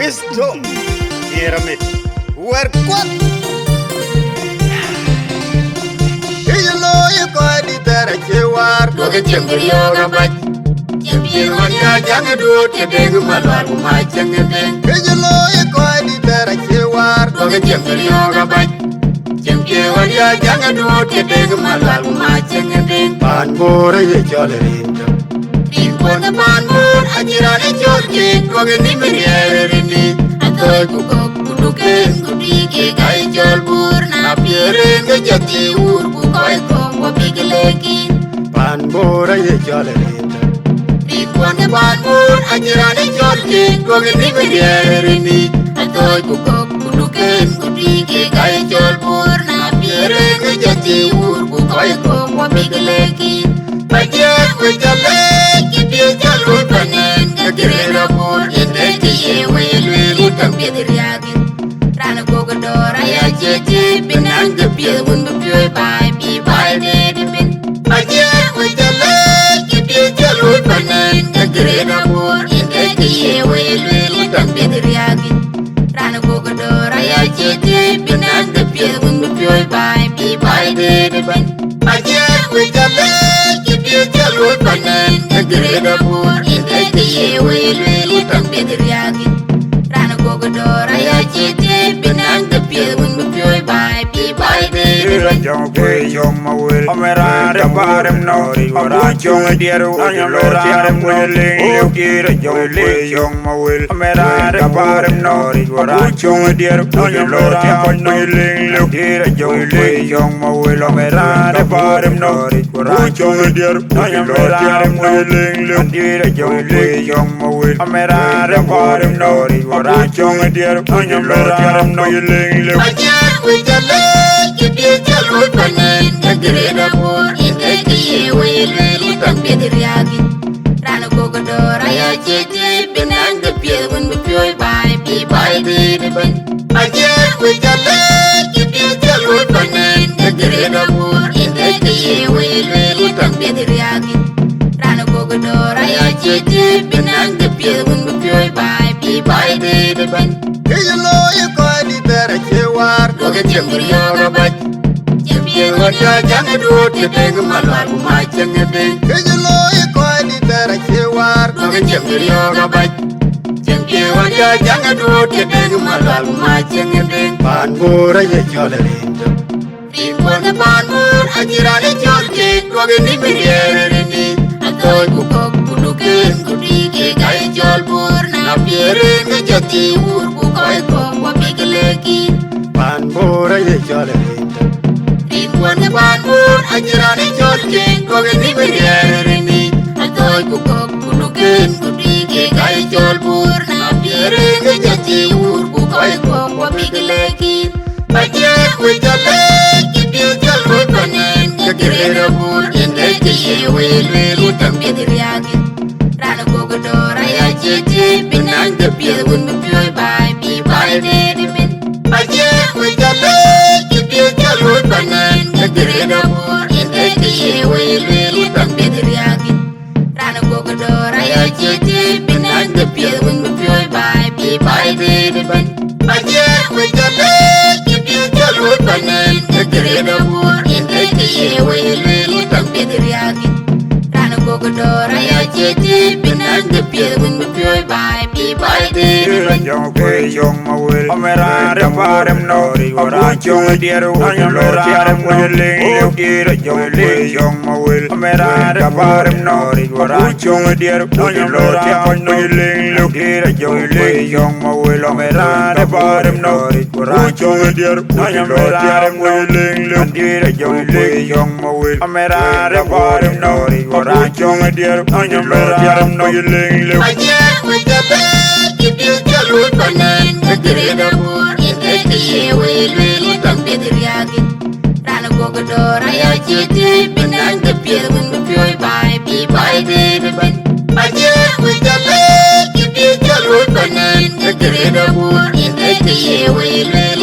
wisdom Pyramid Warkot Iyalo yuko di tarakewar Doga jengir yoga bach Jempir wanya jangan dut Kedeng malwar kumacang ngedeng Iyalo yuko di tarakewar Doga jengir yoga bach Jempir wanya jangan dut Kedeng malwar kumacang ngedeng Pan bora ye jolerinda Rinpon pan bor Ajirane jolke Doga ni menyerini Atoy kukok kuduken Kudike kai jol bur Na piring jati ur Kukoy kong wabigilekin Pan bora ye jolerinda Rinpon pan bor Ajirane jolke Doga ni menyerini Atoy kukok kuduken Kudike kai jol bur Na piring jati ur Kukoy kong wabigilekin Pajak wajalek Kipil jalur panen Kagirera bur Indeke ye welu Utang piadiriagin Rana kogodora ya jeje Binang gepil Undu pioy bai Bi bai dede bin Pajak wajalek Kipil jalur panen Kagirera bur Indeke ye welu Utang piadiriagin Rana kogodora ya jeje Binang gepil Undu pioy bai Bi bai dede bin Pajak wajalek Jalur panen Kagirera bur Indeke ye welu Utang piadiriagin Rana kogodora ya jete Binang gepil Undu pioy bai Bi bai dede Rajong kwe yong mawil Amera de barem no Abu jong dieru Anyam lora de mwiling Leuki rajong kwe yong mawil Amera de barem no Abu jong dieru Anyam lora de mwiling Leuki rajong kwe yong mawil Amera de barem no Abu jong dieru Anyam lora de mwiling Leuki rajong kwe yong mawil Amera de barem no Abu jong dieru Anyam lora de mwiling Leuki Pajak wajalek Kipil jalur panen Kagirera bur Indeke ye welu Utang piadiriagin Rana kogodora ya jete Binang gepil Undu pioy bai Bi bai dede bin Pajak wajalek Kipil jalur panen Kagirera bur Indeke ye welu Utang piadiriagin Rana kogodora ya jete Binang gepil Undu pioy bai Bi bai dede bin Iyalo yuko di tarakewar Doga jengir yoga bach Jempir wanya jangan dut Kedeng malwar kumacang ngedeng Iyalo yuko di tarakewar Doga jengir yoga bach Jempir wanya jangan dut Kedeng malwar kumacang ngedeng Pan bora ye jolerinda Rinpon pan bor Ajirane jolke Doga ni menyerini Atoy kukok kuduken Kudike kai jol bur Na piring jati ur Kukoy kong wabigilekin Pan bora ye jolerinda Rinpon pan bor Ajirane jolke Doga ni menyerini Atoy kukok kuduken Kudike kai jol bur Na piring jati ur Kukoy kong wabigilekin Pajak wajalek Kipil jalur panen Kagirera bur Indeke ye welu Utang piadiriagin Rana kogodora ya jete Binang gepil Undu pioy bai Bi bai dede bin Pajak wajalek Kipil jalur panen Kagirera bur Indeke ye welu Utang piadiriagin Rana kogodora ya jete Binang gepil Undu pioy bai Bi bai dede bin Pajak wajalek Kipil jalur panen Kagirera bur Indeke ye welu Utang piadiriagin Rana kogodora ya jete Binang gepil Undu pioy bai Bi bai dede Rajong kwe yong mawil Amera de barem no Abu jong dieru Anyam lora de mwiling Leuki rajong kwe yong mawil Amera de barem no Abu jong dieru Anyam lora de mwiling Leuki rajong kwe yong mawil Amera de barem no Abu jong dieru Anyam lora de mwiling Leuki rajong kwe yong mawil Amera de barem no Abu jong dieru Anyam lora de mwiling Leuki Pajak wajalek Kipil jalur panen Kagirera bur Indeke ye welu Utang piadiriagin Rana kogodora ya jete Binang gepil Undu pioy bai Bi bai dede bin Pajak wajalek Kipil jalur panen Kagirera bur Indeke ye welu